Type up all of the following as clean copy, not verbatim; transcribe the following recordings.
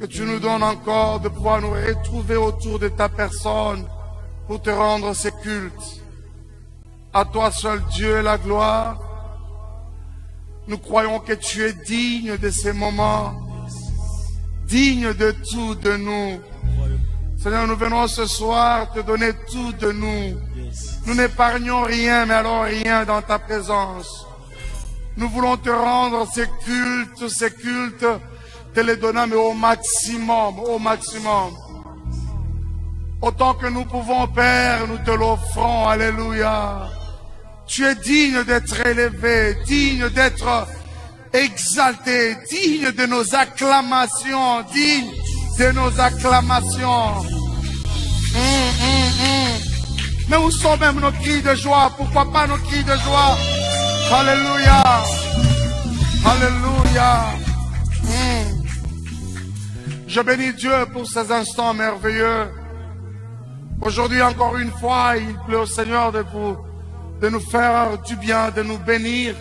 que tu nous donnes encore de pouvoir nous retrouver autour de ta personne pour te rendre ces cultes. À toi seul Dieu la gloire. Nous croyons que tu es digne de ces moments, digne de tout de nous. Seigneur, nous venons ce soir te donner tout de nous. Nous n'épargnons rien, mais alors rien dans ta présence. Nous voulons te rendre ces cultes, te les donner, mais au maximum, au maximum. Autant que nous pouvons, Père, nous te l'offrons, alléluia. Tu es digne d'être élevé, digne d'être exalté, digne de nos acclamations, digne de nos acclamations. Mais où sont même nos cris de joie? Pourquoi pas nos cris de joie? Alléluia. Alléluia. Je bénis Dieu pour ces instants merveilleux. Aujourd'hui, encore une fois, il plaît au Seigneur de nous faire du bien, de nous bénir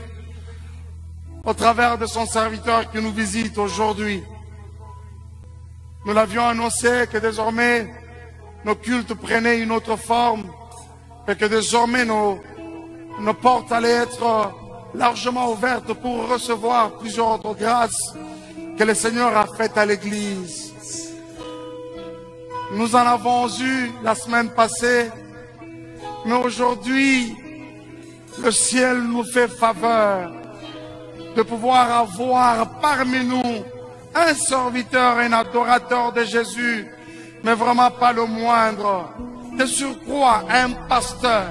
au travers de son serviteur qui nous visite aujourd'hui. Nous l'avions annoncé que désormais, nos cultes prenaient une autre forme et que désormais nos portes allaient être largement ouvertes pour recevoir plusieurs autres grâces que le Seigneur a faites à l'Église. Nous en avons eu la semaine passée, mais aujourd'hui, le ciel nous fait faveur de pouvoir avoir parmi nous un serviteur, un adorateur de Jésus, mais vraiment pas le moindre. De surcroît, un pasteur,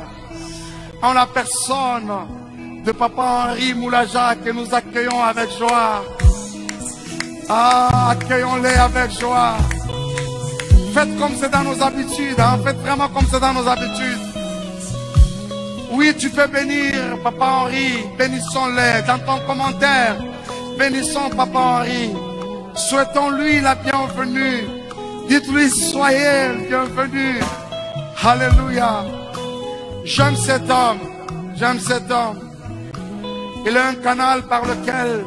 en la personne de Papa Henri Moulaja, que nous accueillons avec joie. Ah, accueillons-les avec joie. Faites comme c'est dans nos habitudes, hein? Faites vraiment comme c'est dans nos habitudes. Oui, tu peux bénir Papa Henri, bénissons-les dans ton commentaire. Bénissons Papa Henri. Souhaitons-lui la bienvenue. Dites-lui, soyez le bienvenu. Alléluia. J'aime cet homme. J'aime cet homme. Il est un canal par lequel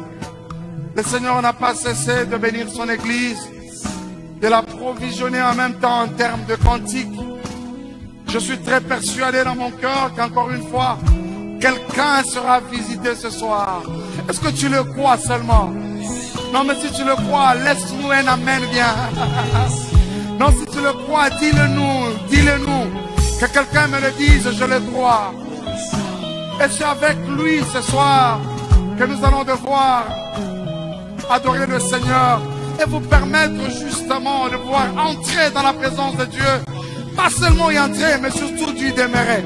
le Seigneur n'a pas cessé de bénir son Église, de la provisionner en même temps en termes de cantiques. Je suis très persuadé dans mon cœur qu'encore une fois, quelqu'un sera visité ce soir. Est-ce que tu le crois seulement? Non, mais si tu le crois, laisse-nous un amen bien. Non, si tu le crois, dis-le-nous, dis-le-nous. Que quelqu'un me le dise, je le crois. Et c'est avec lui ce soir que nous allons devoir adorer le Seigneur et vous permettre justement de pouvoir entrer dans la présence de Dieu. Pas seulement y entrer, mais surtout d'y demeurer.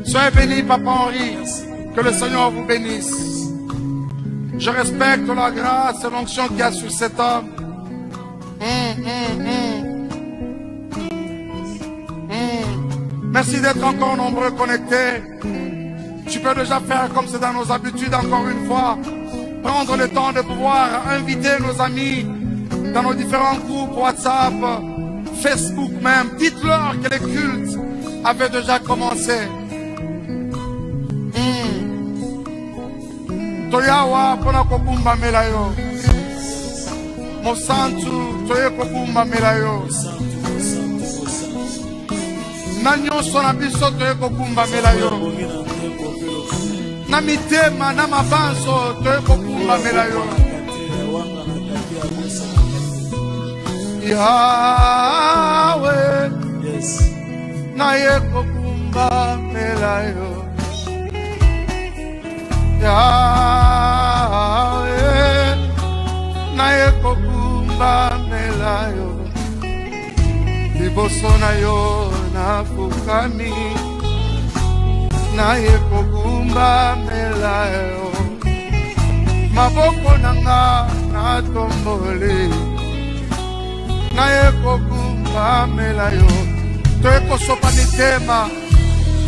Soyez bénis, Papa Henri. Que le Seigneur vous bénisse. Je respecte la grâce et l'onction qu'il y a sur cet homme. Merci d'être encore nombreux connectés. Tu peux déjà faire comme c'est dans nos habitudes encore une fois. Prendre le temps de pouvoir inviter nos amis dans nos différents groupes WhatsApp, Facebook même. Dites-leur que les cultes avaient déjà commencé. Toyawa pona kobumba melayo. Mosantu toye kobumba melayo. Nanyo sona biso toye kobumba melayo. Na mitema na mabanso toye kobumba melayo. Yahweh, na ye kobumba melayo. Yahweh, na ye kobumba melayo. Liboso na yo na fukami, na ye kobumba melayo. Maboko nanga na tombole, na ye kobumba melayo. Toye kosopa mitema,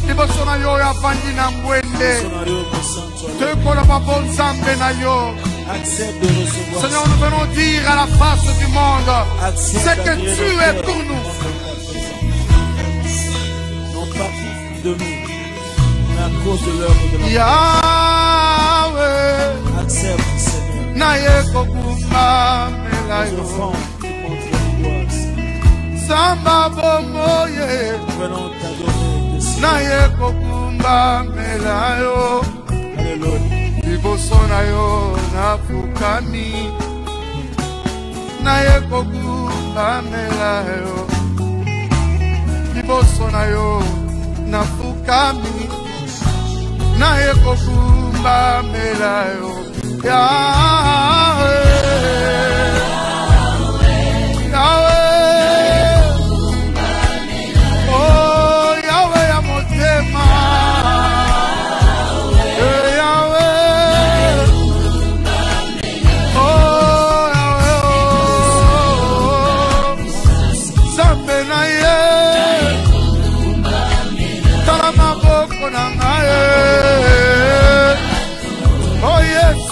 liboso na yo ya fandi na mwende. Toye kolapa bonzambe na yo. Seigneur, nous venons dire à la face du monde ce que tu es pour nous. Non pas de nous, mais à cause de l'œuvre de notre Yahweh, accepte, Seigneur. na ye kobumba pamela nos yo. offrandes qui montrent l'angoisse. Samba bomoye. Venons t'adorer, te Naye kokumba mela yo. Alléluia. Liboso na yo nafukami. Naye kokumba mela yo. Liboso na yo nafukami. Naye kokumba mela yo. Yahweh, Yahweh, oh Yahweh ya motema, Yahweh, oh Yahweh, oh Zambe na ye, tala maboko na ngaye, oh Yesu.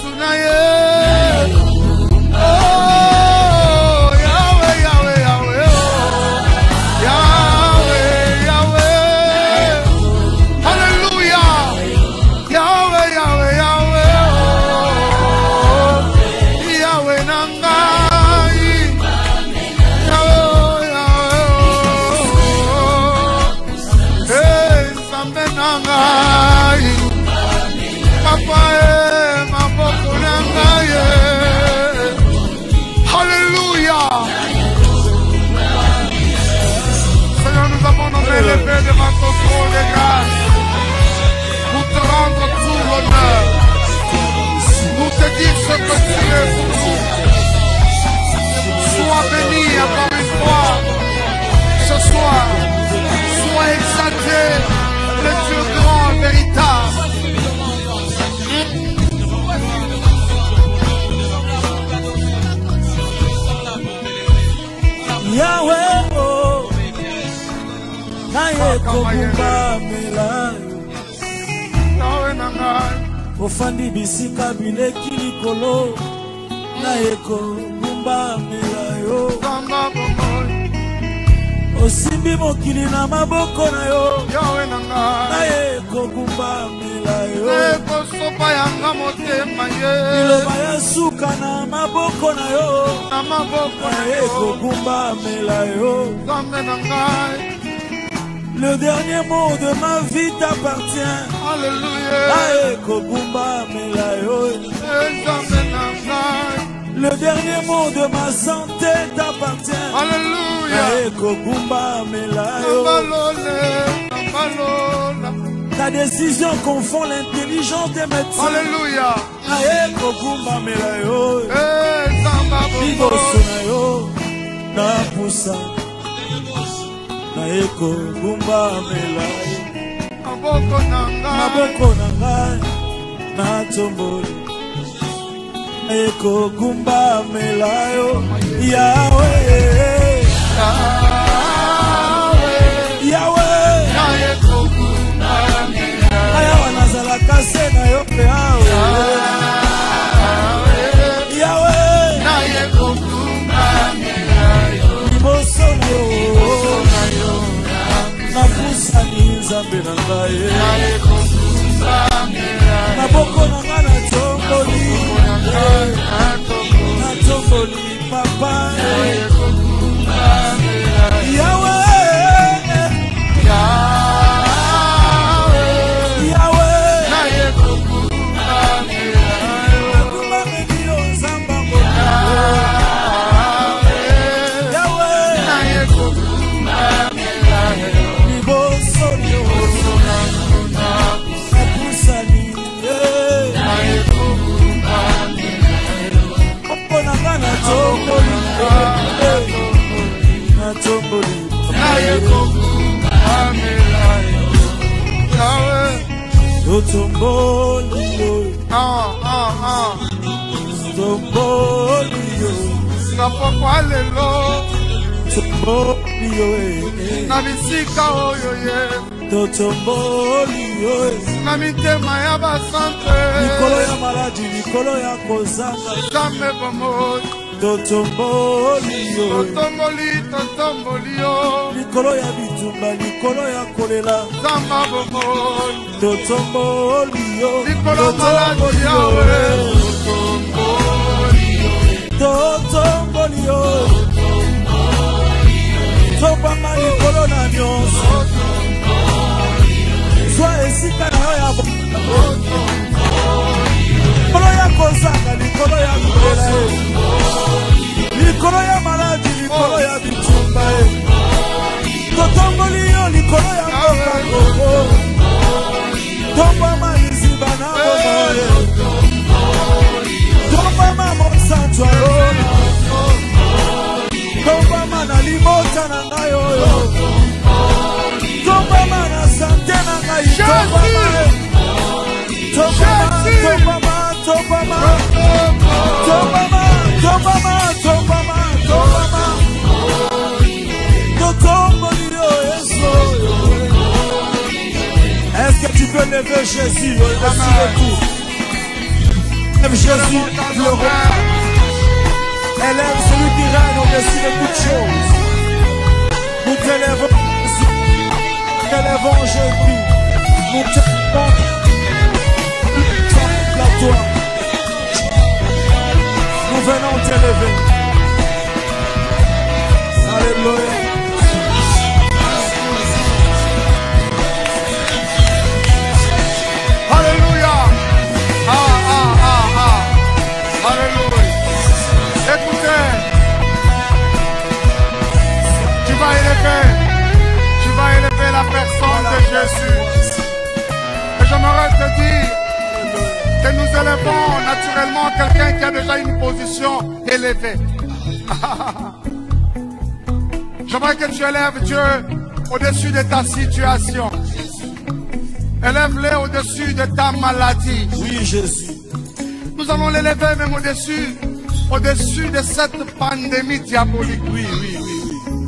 Élevé devant ton trône de grâce, pour te rendre tout l'honneur, pour te dire ce que tu es pour nous. Sois béni encore une fois ce soir, sois exalté, le Dieu grand, véritable. Yahweh, oh, naye kokumba mela yo. Ofandi bisika bileki likolo, naye kokumba mela yo. Osimbi mokili na maboko na yo, naye kokumba mela yo. Liloba ya suka na maboko na yo, naye kokumba mela yo. Le dernier mot de ma vie t'appartient. Alléluia. Naye kokumba mela yo. Le dernier mot de ma santé t'appartient. Alléluia. Naye kokumba mela yo. Ta décision confond l'intelligence des médecins. Alléluia. Naye kokumba mela yo. Liboso na yo na pusa. Naye kokumba mela yo. Maboko na ngai na tomboli. Naye kokumba mela yo. Yahweh, Yahweh, Naye kokumba mela yo. aya wanazalaka se na yo pe awe. Yahweh, Naye kokumba mela yo. liboso na yo napusani nzambe na ngai. Maboko na ngai na tomboli papa. Yahweh, Yahweh, nakumba meli yo nzamba mbona. Yahweh, liboso yo napusani mpona nga na tomboli na tomboli. Tomboli yo, tomboli yo, Napokwa lelo tomboli yo, na bisika oyo ye tomboli yo, na mitema ya basante likolo ya maladi, likolo ya kozanga, Nzambe bomoi tomboli yo, totomboli yo likolo ya bitumba, likolo ya kolela, Nzamba bomoi tomboli yo, likolo maladi yawe tomboli libela likolo ya maladi likolo ya bitumba totomboli yo likolo ya mboka koko tombama liziba na bomoye tombama monsantu alona tombama na limota na ngai oyo tombama na sante na ngai Est-ce que tu peux lever Jésus au-dessus de tout? Lève Jésus, le roi. Élève celui qui règne au-dessus de toutes choses. Nous t'élèvons Jésus. Nous t'élèvons à toi. Nous venons t'élever. Alléluia. Alléluia. Alléluia. Écoutez, tu vas élever la personne de Jésus. Et j'aimerais te dire que nous élevons naturellement quelqu'un qui a déjà une position élevée. J'aimerais que tu élèves Dieu au-dessus de ta situation. Élève-le au-dessus de ta maladie. Oui, Jésus. Nous allons l'élever même au-dessus de cette pandémie diabolique. Oui.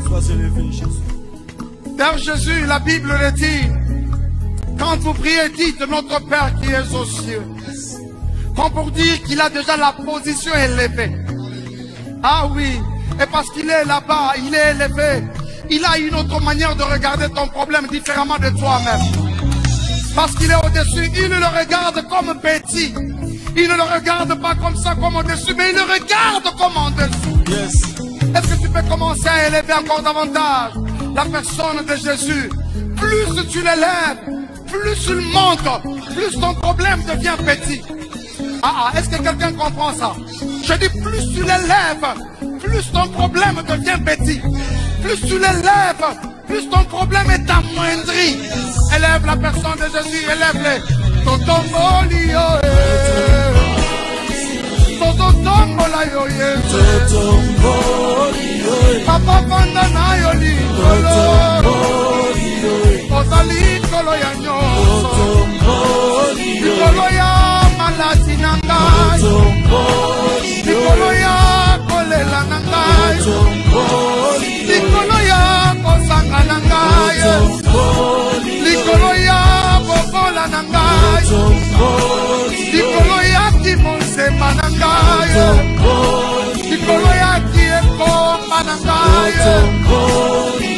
Sois élevé, Jésus. D'ailleurs, Jésus, la Bible le dit. Quand vous priez, dites notre Père qui est aux cieux. Comme pour dire qu'il a déjà la position élevée. Ah oui. Et parce qu'il est là-bas, il est élevé. Il a une autre manière de regarder ton problème différemment de toi-même. Parce qu'il est au-dessus, il le regarde comme petit. Il ne le regarde pas comme ça, comme au-dessus, mais il le regarde comme en dessous. Yes. Est-ce que tu peux commencer à élever encore davantage la personne de Jésus? Plus tu l'élèves, plus il monte, plus ton problème devient petit. Est-ce que quelqu'un comprend ça? Je dis plus tu l'élèves, plus ton problème devient petit. Plus tu l'élèves, plus ton problème est amoindri. Élève la personne de Jésus, élève-le. Papa Vandana Yoli Ozali Kolo ya nyonso Kolo ya maladi na ngai Kolo ya kolela na ngai Kolo ya kosanga na ngai Kolo ya bobola na ngai Kolo ya kimonsema na ngai Kolo ya kiekoma na ngai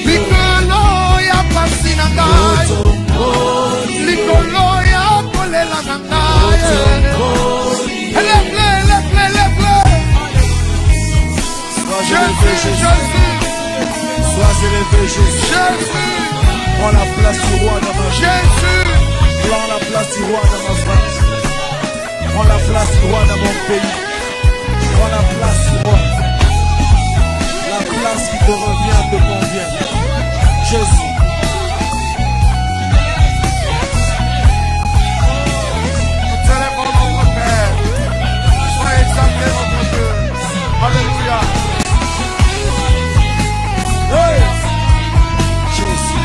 Likolo ya pasi na ngai Likolo ya kolela na ngai Élève-le Jésus Sois élevé Jésus. Prends la place du roi dans ma vie. Prends la place du roi dans ma famille. Prends la place du roi dans mon pays. Prends la place du roi. La place qui te revient te convient. Jésus. Nous célébrons notre Père. Sois exalté notre Dieu. Alléluia. Hey. Jésus.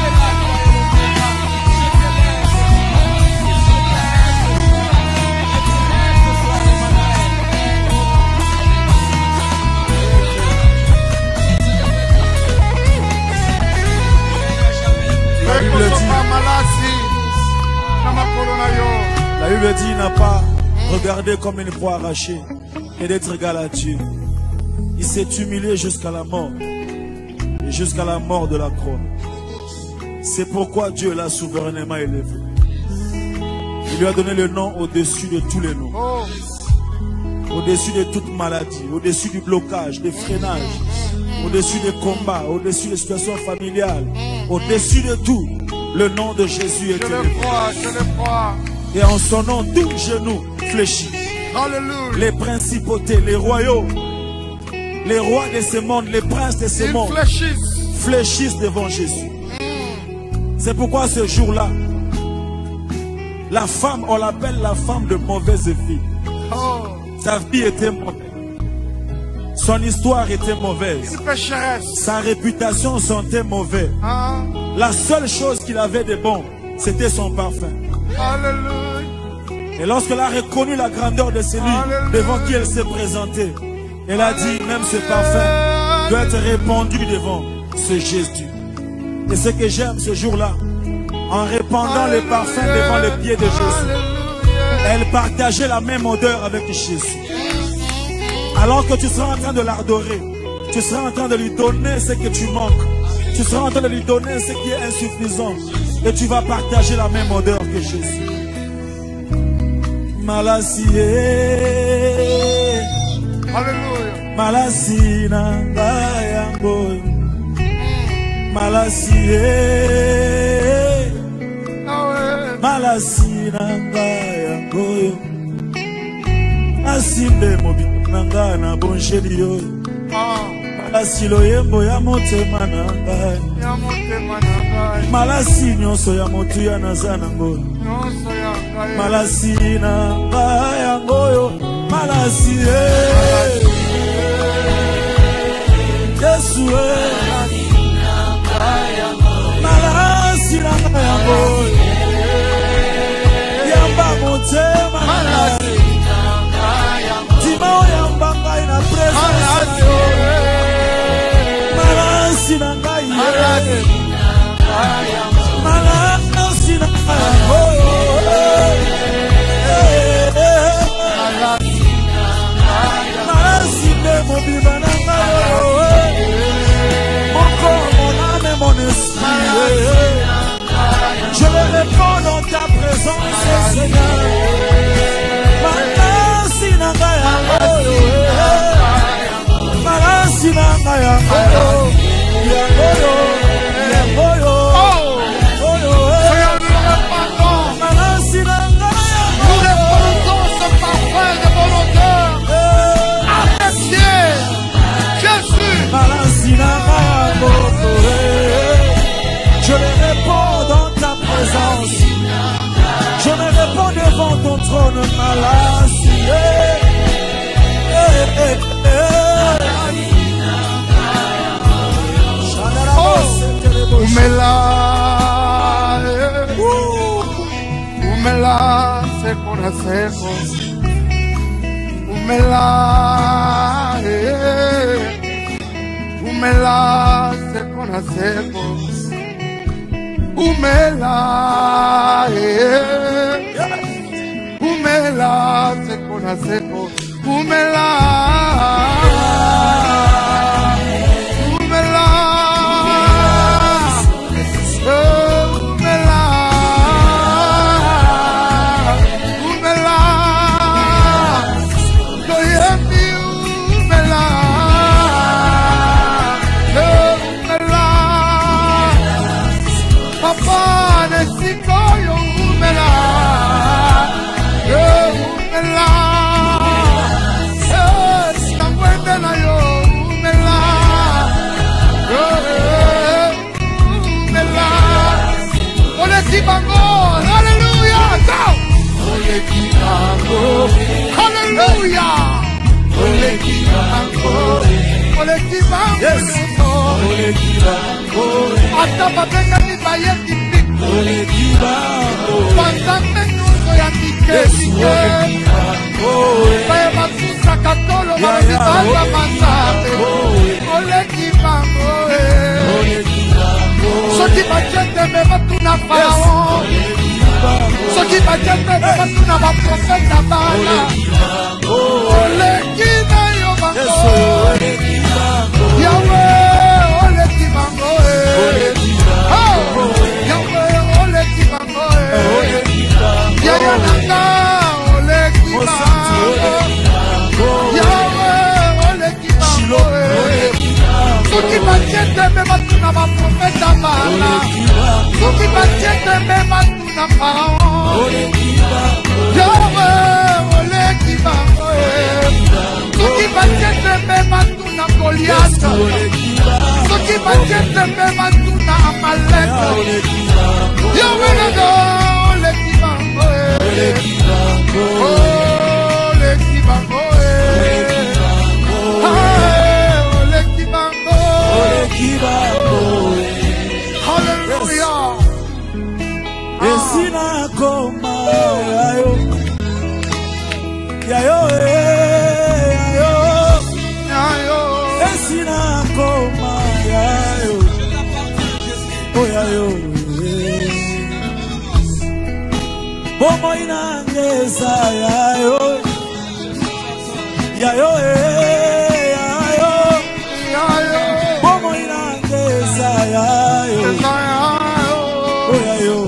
La Bible dit il n'a pas regardé comme une proie arrachée et d'être égal à Dieu. Il s'est humilié jusqu'à la mort et jusqu'à la mort de la croix. C'est pourquoi Dieu l'a souverainement élevé. Il lui a donné le nom au-dessus de tous les noms. Au-dessus de toute maladie, au-dessus du blocage, des freinages, au-dessus des combats, au-dessus des situations familiales, au-dessus de tout, le nom de Jésus est élevé. Je le crois. Et en son nom, tout genou fléchit. Alléluia. Les principautés, les royaux, les rois de ce monde, les princes de ce monde fléchissent devant Jésus. C'est pourquoi ce jour-là, la femme, on l'appelle la femme de mauvaise vie. Sa vie était mauvaise. Son histoire était mauvaise. Sa réputation sentait mauvais. La seule chose qu'il avait de bon, c'était son parfum. Alléluia. Et lorsqu'elle a reconnu la grandeur de celui devant qui elle s'est présentée, elle a dit, même ce parfum doit être répandu devant ce Jésus. Et ce que j'aime ce jour-là, en répandant le parfum devant les pieds de Jésus, elle partageait la même odeur avec Jésus. Alors que tu seras en train de l'adorer, tu seras en train de lui donner ce que tu manques. Tu seras en train de lui donner ce qui est insuffisant. Et tu vas partager la même odeur que Jésus. Malasie. Alléluia. Malasie nanga yango. Malasie. Malasie nanga yango. Asimbe mobi nanga na bonjeli yo. Malasi loyembo ya motema nanga. Malasi nyonso ya motu ya naza nango. Malasi nanga yango yo. Malasi Yesu malasi nanga yango. Yamba motema malasi tima yamba ngai na presence. Malasi nanga malasi nanga malasi nde mobima nanga mon âme et mon esprit. Je le réponds dans ta présence, Seigneur. Malasi nanga malasi nanga nous répandons ce parfum de mon odeur à tes pieds, Jésus. Je le réponds dans ta présence. Je me réponds devant ton trône, malasi. Umela seco na seco. Umela seco na seco. Umela seco na seco. Umela Alléluia. Yes. Soki bajete batuna ba profeta bana oleki na yo bango Yahweh oleki bango Yahweh oleki bango Yaya nanga oleki bango Yahweh oleki bango Soki bajete batuna ba profeta bana Soki bajete batuna Pharaon Yahweh oleki bango Goliath. Ce qui m'a dit de même à tout à Amalek. Yahweh Nado, l'équibango. Oh, l'équibango. Hallelujah. Esina koma yayo. Yayo yayo. Yayo. Esina koma yayo. Oh yayo. Bomo inangeza yayo. Yayo yayo. Yayo. Bomo inangeza yayo. Oh yayo.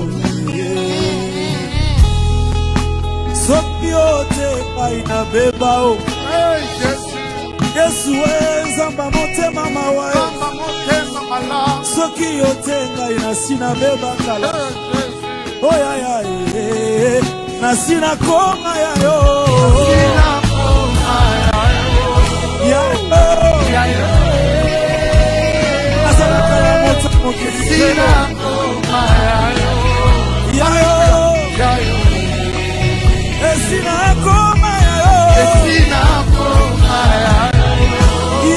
Sokiote paina bebao. Hey Jésus. Yesu ezamba motema mawa. Zamba motema mala. Sokiote ngaina sina beba kala. Oh ya ya na sina konga ya yo. Sina konga ya yo. Ya yo. Asana kala motema sina konga ya yo. Ya yo. Ya yo. Esina koma ya yo. Esina koma ya yo.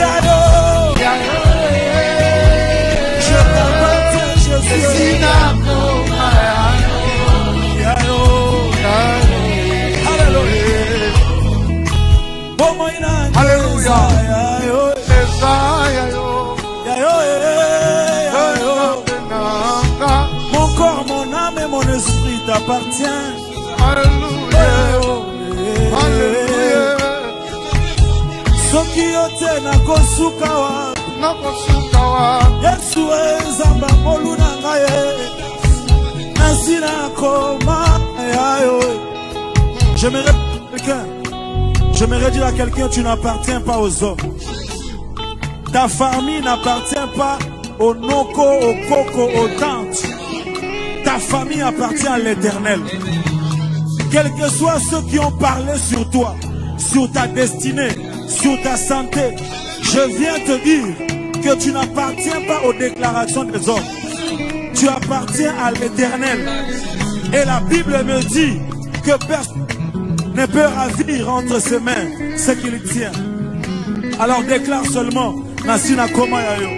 Ya yo. Ya yo. Je t'appartiens, Jésus. Esina koma ya yo. Ya yo. Ya yo. Hallelujah. Bomo ina. Hallelujah. Ya yo. Ya yo. Ya yo. Mon corps, mon âme et mon esprit t'appartiennent. Alléluia. Alléluia. Soki yote nakosukawa. Nakosukawa. Yesu ezamba moluna ngaye. Nasina koma yayo. J'aimerais dire à quelqu'un, tu n'appartiens pas aux hommes. Ta famille n'appartient pas aux noko, aux coco, aux tantes. Ta famille appartient à l'Éternel. Quels que soient ceux qui ont parlé sur toi, sur ta destinée, sur ta santé, je viens te dire que tu n'appartiens pas aux déclarations des hommes. Tu appartiens à l'Éternel. Et la Bible me dit que personne ne peut ravir entre ses mains ce qu'il tient. Alors déclare seulement, Nasina Koma Yayo,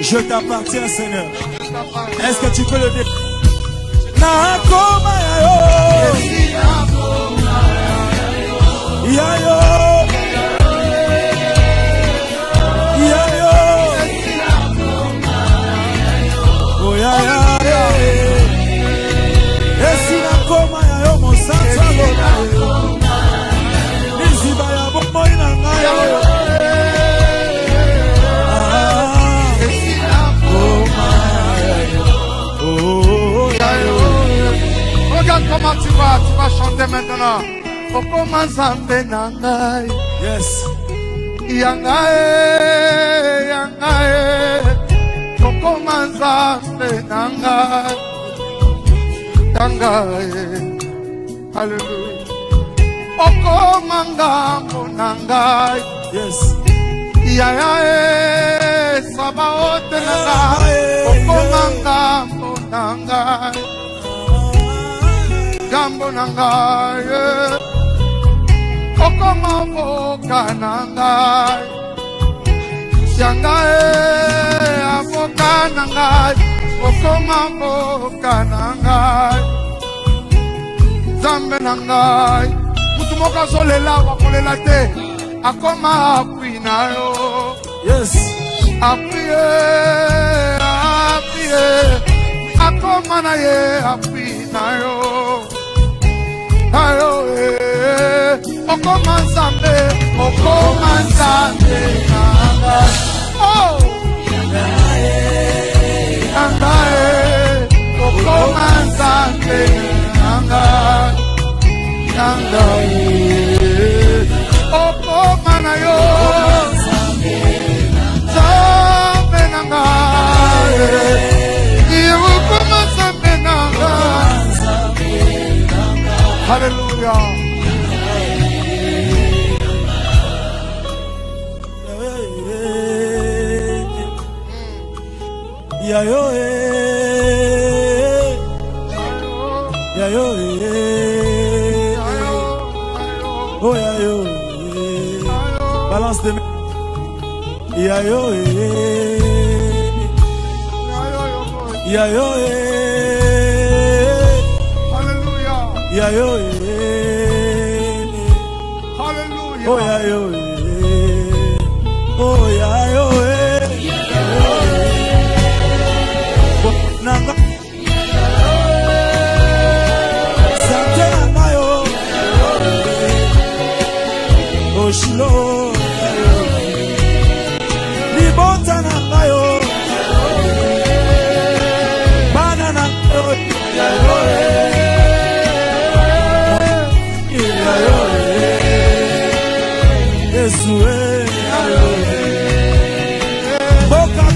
je t'appartiens, Seigneur. Est-ce que tu peux le dire? Na Koma Yayo. Yayo. Yayo. Oh Yaya. Esina Koma Yayo, mon Santa Lola. Nisiba ya bomo inanga yayo. Regarde comment tu vas chanter maintenant. Okoma Nzambe nangai. Yes. Yangae, yangae. Okoma Nzambe nangai. Yangae. Hallelujah. Okoma ngambo nangai. Yes. Yayae, sabaote nangai. Okoma ngambo nangai. Gambo nangai. Okoma boka nangai. Yangae, aboka nangai. Okoma boka nangai. Zambe nangai. Mutu moka zolela wakolela te. Akoma apui na yo. Yes. Apui, apui. Akoma na ye apui na yo. Ayo, Okoma Nzambe, Okoma Nzambe nanga. Oh, nanga, Okoma Nzambe nanga, nanga, Okoma na yo, Nzambe nanga, Okoma Nzambe nanga. Hallelujah. Yayo Yayo oh yayo balance de yayo yayo Alléluia. yayo Alléluia. oh yayo oh yayo nanga Shilo Libota na mayo Banana Yesu Boka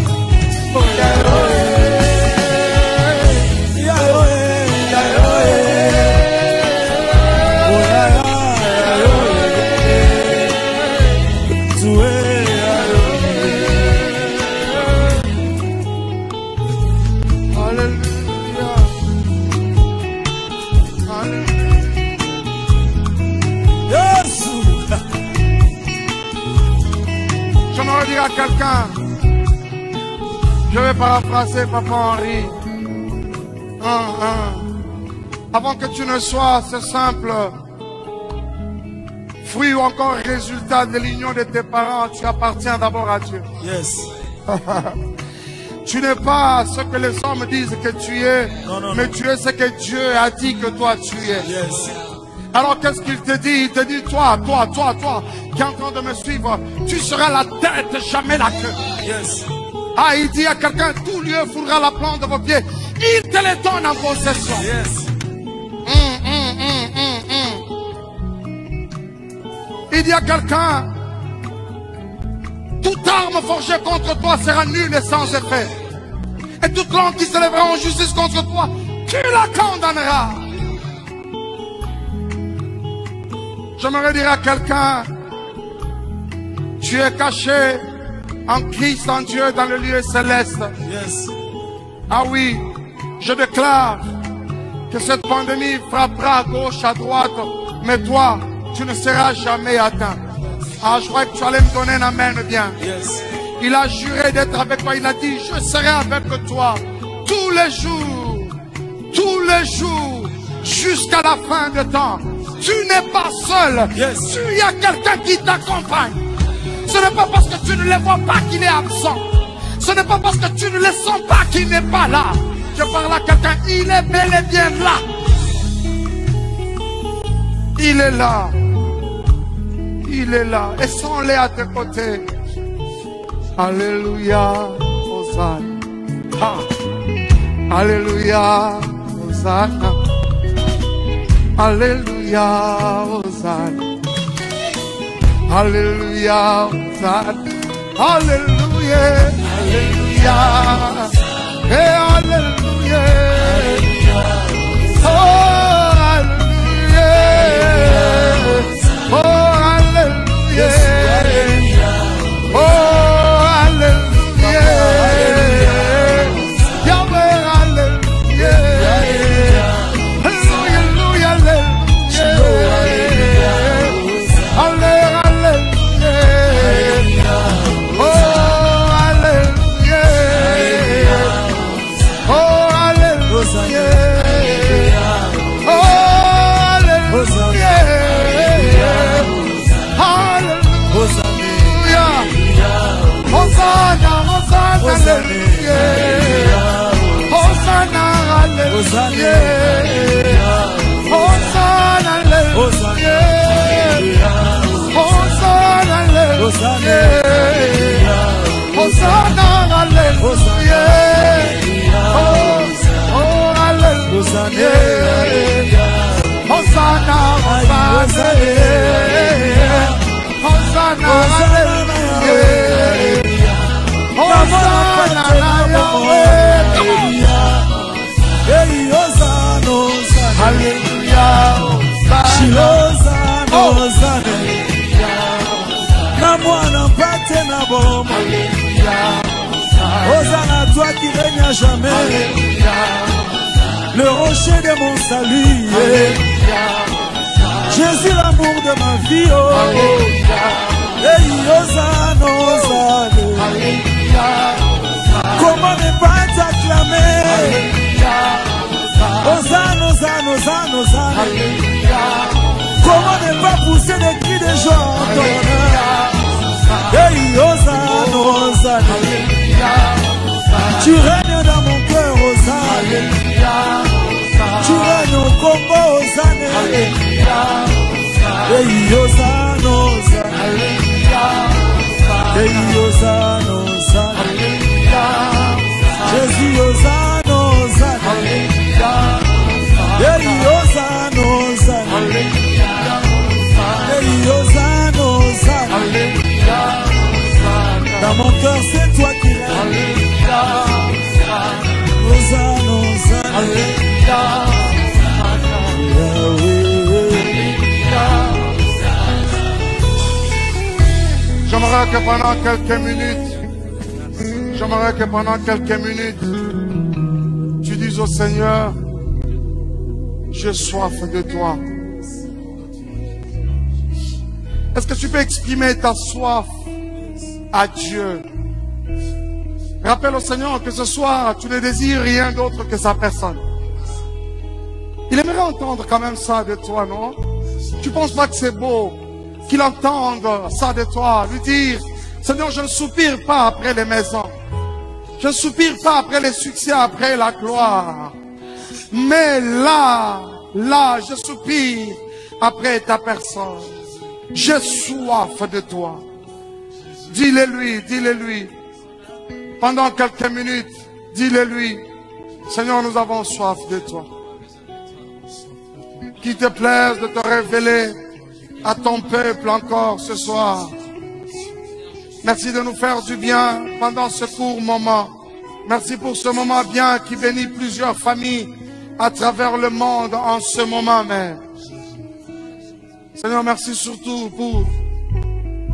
À quelqu'un, je vais paraphraser Papa Henri. Avant que tu ne sois ce simple fruit ou encore résultat de l'union de tes parents, tu appartiens d'abord à Dieu. Yes. Tu n'es pas ce que les hommes disent que tu es, mais tu es ce que Dieu a dit que toi tu es. Yes. Alors qu'est-ce qu'il te dit? Il te dit, toi, qui est en train de me suivre, tu seras la tête, jamais la queue. Yes. Ah, il dit à quelqu'un, tout lieu foulera la plante de vos pieds. Il te les donne en possession. Yes. Il dit à quelqu'un, toute arme forgée contre toi sera nulle et sans effet. Et toute langue qui se lèvera en justice contre toi, tu la condamneras. J'aimerais dire à quelqu'un, tu es caché en Christ, en Dieu, dans le lieu céleste. Yes. Ah oui, je déclare que cette pandémie frappera à gauche, à droite, mais toi, tu ne seras jamais atteint. Ah, je crois que tu allais me donner un amen bien. Yes. Il a juré d'être avec toi. Il a dit, je serai avec toi tous les jours, jusqu'à la fin de temps. Tu n'es pas seul. Yes. Tu as quelqu'un qui t'accompagne. Ce n'est pas parce que tu ne le vois pas qu'il est absent. Ce n'est pas parce que tu ne le sens pas qu'il n'est pas là. Je parle à quelqu'un, il est bel et bien là. Il est là. Il est là. Et sans-les à tes côtés. Alléluia. Hosanna. Ah. Alléluia. Hosanna. Alléluia. Hosanna. Alléluia. Hosanna. Alléluia. Alléluia. Et alléluia. Oh, alléluia. Oh, alléluia. Oh, alléluia. Yahweh, alléluia. Alléluia, alléluia. Alléluia. Oh, alléluia. Oh, alléluia. Oh, alléluia. Alléluia. Hosanna, Hosanna, alléluia. Hosanna, alléluia. Hosanna, alléluia. Hosanna, alléluia. Hosanna, alléluia. Oh, alléluia. Hosanna, Hosanna, Hosanna, alléluia. Hosanna, Yahweh. Alléluia. Na mwana mpate na boma. Alléluia. Hosanna toi qui règnes à jamais. Alléluia. Le rocher de mon salut. Alléluia. Jésus, l'amour de ma vie. Oh. Alléluia. Hey, Hosanna, Hosanna. Alléluia. Comment ne pas t'acclamer? Alléluia. Hosanna, Hosanna, Hosanna, Hosanna. Alléluia. Comment ne pas pousser des cris de joie en ton honneur? Hey, Hosanna, Hosanna. Alléluia. Tu règnes dans mon cœur, Hosanna. Alléluia. Tu règnes au Congo, Hosanna. Alléluia. Hey, Hosanna, Hosanna. Alléluia. Hey, Hosanna, Hosanna. Alléluia. Jésus, Hosanna, Hosanna. Alléluia. Hey, Hosanna, Hosanna. Alléluia. Hey, Hosanna, Hosanna. Alléluia. Dans mon cœur, c'est toi qui règnes. Alléluia. Hosanna, Hosanna. Alléluia. J'aimerais que pendant quelques minutes, tu dises au Seigneur, j'ai soif de toi. Est-ce que tu peux exprimer ta soif à Dieu? Rappelle au Seigneur que ce soir, tu ne désires rien d'autre que sa personne. Il aimerait entendre quand même ça de toi, non? Tu penses pas que c'est beau qu'il entende ça de toi? Lui dire, Seigneur, je ne soupire pas après les maisons. Je ne soupire pas après les succès, après la gloire. Mais là, je soupire après ta personne. J'ai soif de toi. Dis-le lui. Pendant quelques minutes, dis-le lui. Seigneur, nous avons soif de toi. Qu'il te plaise de te révéler à ton peuple encore ce soir. Merci de nous faire du bien pendant ce court moment. Merci pour ce moment bien qui bénit plusieurs familles à travers le monde en ce moment même. Seigneur, merci surtout pour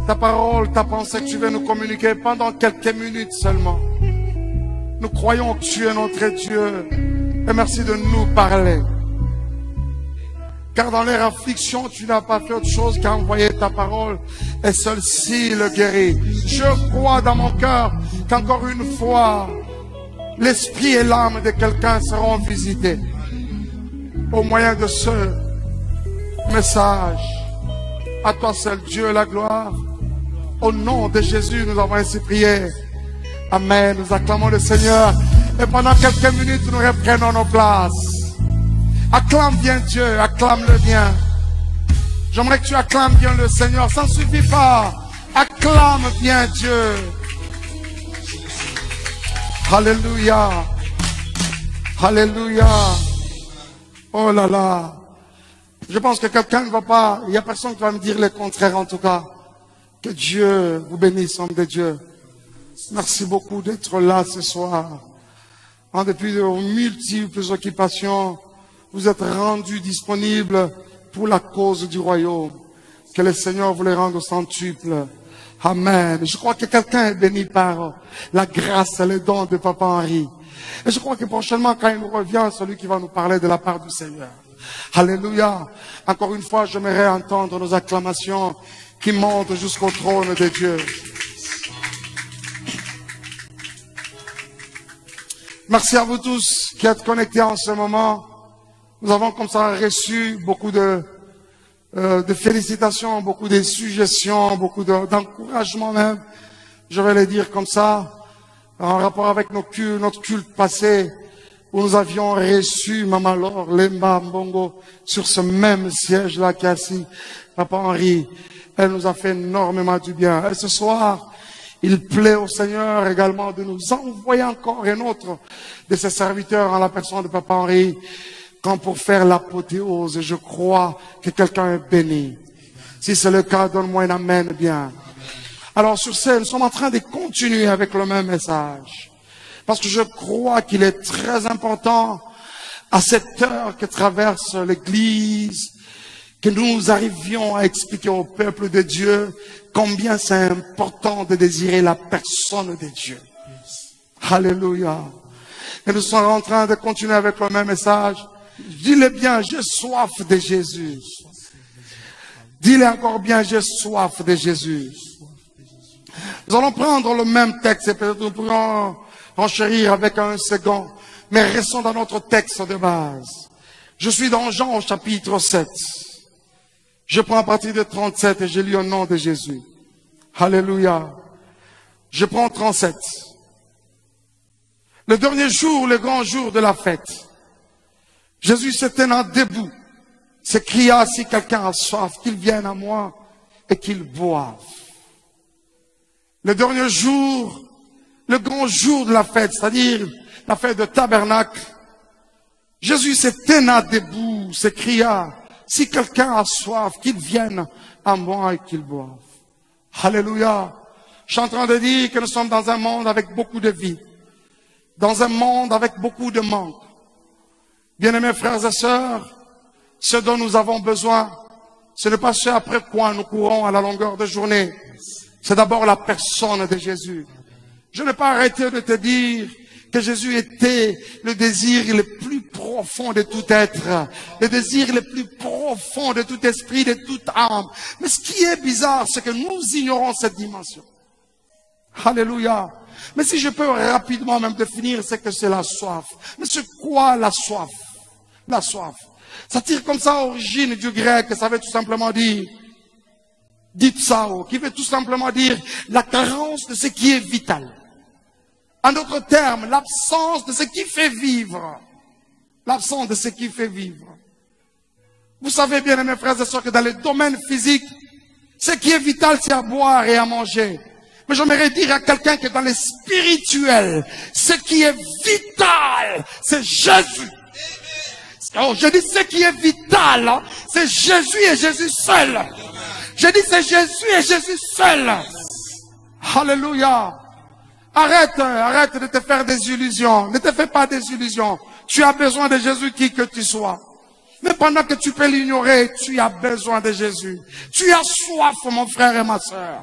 ta parole, ta pensée que tu veux nous communiquer pendant quelques minutes seulement. Nous croyons que tu es notre Dieu et merci de nous parler. Car dans leur affliction, tu n'as pas fait autre chose qu'à envoyer ta parole et celle-ci le guérit. Je crois dans mon cœur qu'encore une fois, l'esprit et l'âme de quelqu'un seront visités au moyen de ce message. À toi seul Dieu la gloire. Au nom de Jésus, nous avons ainsi prié. Amen. Nous acclamons le Seigneur. Et pendant quelques minutes, nous reprenons nos places. Acclame bien Dieu, acclame-le bien. J'aimerais que tu acclames bien le Seigneur. Ça ne suffit pas. Acclame bien Dieu. Alléluia. Alléluia. Oh là là. Je pense que quelqu'un ne va pas, il n'y a personne qui va me dire le contraire en tout cas. Que Dieu vous bénisse, homme de Dieu. Merci beaucoup d'être là ce soir. En dépit de vos multiples occupations, vous êtes rendus disponibles pour la cause du royaume. Que le Seigneur vous les rende au centuple. Amen. Je crois que quelqu'un est béni par la grâce et le don de Papa Henri. Et je crois que prochainement, quand il nous revient, celui qui va nous parler de la part du Seigneur. Alléluia. Encore une fois, j'aimerais entendre nos acclamations qui montent jusqu'au trône de Dieu. Merci à vous tous qui êtes connectés en ce moment. Nous avons comme ça reçu beaucoup de félicitations, beaucoup de suggestions, beaucoup d'encouragements même. Je vais les dire comme ça, en rapport avec notre culte passé, où nous avions reçu Maman Laure, Lemba Mbongo, sur ce même siège-là qui est assis, Papa Henri. Elle nous a fait énormément du bien. Et ce soir, il plaît au Seigneur également de nous envoyer encore un autre de ses serviteurs en la personne de Papa Henri, quand pour faire l'apothéose. Et je crois que quelqu'un est béni. Si c'est le cas, donne-moi un amen bien. Alors sur ce, nous sommes en train de continuer avec le même message. Parce que je crois qu'il est très important à cette heure que traverse l'Église, que nous arrivions à expliquer au peuple de Dieu combien c'est important de désirer la personne de Dieu. Alléluia. Et nous sommes en train de continuer avec le même message. Dis-le bien, j'ai soif de Jésus. Dis-le encore bien, j'ai soif de Jésus. Nous allons prendre le même texte et peut-être nous pourrons enchérir avec un second. Mais restons dans notre texte de base. Je suis dans Jean au chapitre 7. Je prends à partir de 37 et je lis au nom de Jésus. Alléluia. Je prends 37. Le dernier jour, le grand jour de la fête, Jésus se tenant debout, s'écria, si quelqu'un a soif, qu'il vienne à moi et qu'il boive. Le dernier jour, le grand jour de la fête, c'est-à-dire la fête de tabernacle, Jésus se tenant debout, s'écria, si quelqu'un a soif, qu'il vienne à moi et qu'il boive. Alléluia. Je suis en train de dire que nous sommes dans un monde avec beaucoup de vie, dans un monde avec beaucoup de manque. Bien-aimés frères et sœurs, ce dont nous avons besoin, ce n'est pas ce après quoi nous courons à la longueur de journée. C'est d'abord la personne de Jésus. Je n'ai pas arrêté de te dire que Jésus était le désir le plus profond de tout être, le désir le plus profond de tout esprit, de toute âme. Mais ce qui est bizarre, c'est que nous ignorons cette dimension. Alléluia. Mais si je peux rapidement même définir, c'est que c'est la soif. Mais c'est quoi la soif? La soif. Ça tire comme ça à origine du grec, ça veut tout simplement dire dipsao, qui veut tout simplement dire la carence de ce qui est vital. En d'autres termes, l'absence de ce qui fait vivre. L'absence de ce qui fait vivre. Vous savez bien, mes frères et sœurs, que dans le domaine physique, ce qui est vital, c'est à boire et à manger. Mais j'aimerais dire à quelqu'un que dans le spirituel, ce qui est vital, c'est Jésus. Oh, je dis ce qui est vital, hein, c'est Jésus et Jésus seul. Je dis c'est Jésus et Jésus seul. Alléluia. Arrête de te faire des illusions. Ne te fais pas des illusions. Tu as besoin de Jésus qui que tu sois. Mais pendant que tu peux l'ignorer, tu as besoin de Jésus. Tu as soif, mon frère et ma sœur.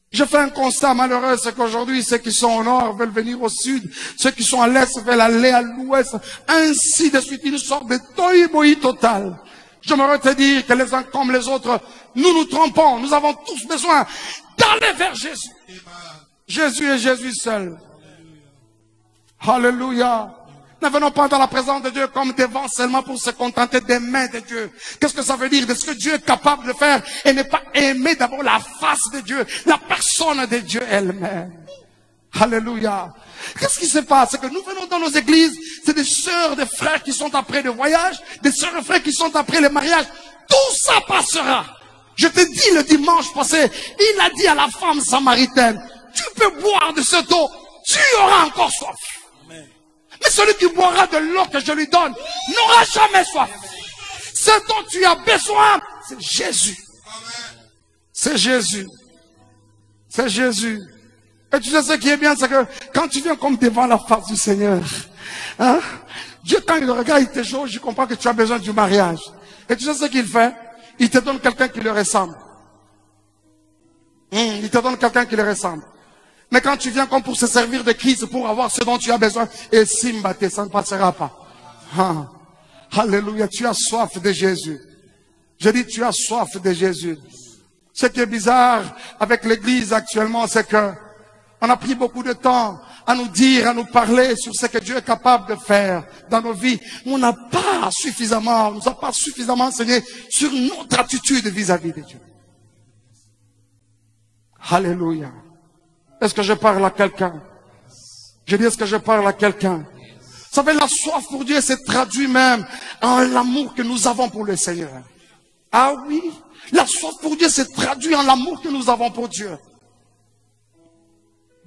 Je fais un constat malheureux, c'est qu'aujourd'hui, ceux qui sont au nord veulent venir au sud, ceux qui sont à l'est veulent aller à l'ouest, ainsi de suite, une sorte de tohu-bohu total. J'aimerais te dire que les uns comme les autres, nous nous trompons, nous avons tous besoin d'aller vers Jésus. Jésus et Jésus seul. Alléluia. Ne venons pas dans la présence de Dieu comme devant seulement pour se contenter des mains de Dieu. Qu'est-ce que ça veut dire? De ce que Dieu est capable de faire et ne pas aimer d'abord la face de Dieu, la personne de Dieu elle-même. Alléluia. Qu'est-ce qui se passe? C'est que nous venons dans nos églises, c'est des sœurs, des frères qui sont après le voyage, des sœurs et frères qui sont après le mariage. Tout ça passera. Je te dis le dimanche passé, il a dit à la femme samaritaine, tu peux boire de cette eau, tu auras encore soif. Mais celui qui boira de l'eau que je lui donne n'aura jamais soif. Ce dont tu as besoin, c'est Jésus. C'est Jésus. C'est Jésus. Et tu sais ce qui est bien, c'est que quand tu viens comme devant la face du Seigneur, hein, Dieu quand il regarde, il te jauge, je comprends que tu as besoin du mariage. Et tu sais ce qu'il fait? Il te donne quelqu'un qui lui ressemble. Il te donne quelqu'un qui lui ressemble. Mais quand tu viens comme pour se servir de Christ, pour avoir ce dont tu as besoin, et Simbate, ça ne passera pas. Ah. Alléluia, tu as soif de Jésus. Je dis, tu as soif de Jésus. Ce qui est bizarre avec l'église actuellement, c'est que on a pris beaucoup de temps à nous dire, à nous parler sur ce que Dieu est capable de faire dans nos vies. On n'a pas suffisamment, on nous a pas suffisamment enseigné sur notre attitude vis-à-vis de Dieu. Alléluia. Est-ce que je parle à quelqu'un? Je dis, est-ce que je parle à quelqu'un? Vous savez, la soif pour Dieu s'est traduite même en l'amour que nous avons pour le Seigneur. Ah oui, la soif pour Dieu s'est traduite en l'amour que nous avons pour Dieu.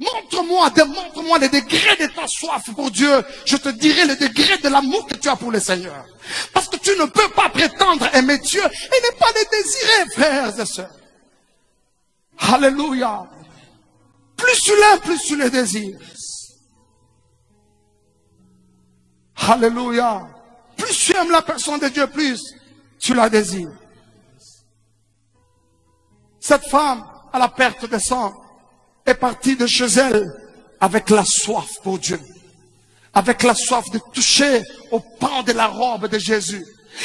Montre-moi les degrés de ta soif pour Dieu. Je te dirai le degré de l'amour que tu as pour le Seigneur. Parce que tu ne peux pas prétendre aimer Dieu et ne pas le désirer, frères et sœurs. Alléluia. Plus tu l'aimes, plus tu le désires. Alléluia. Plus tu aimes la personne de Dieu, plus tu la désires. Cette femme, à la perte de sang, est partie de chez elle avec la soif pour Dieu. Avec la soif de toucher au pan de la robe de Jésus.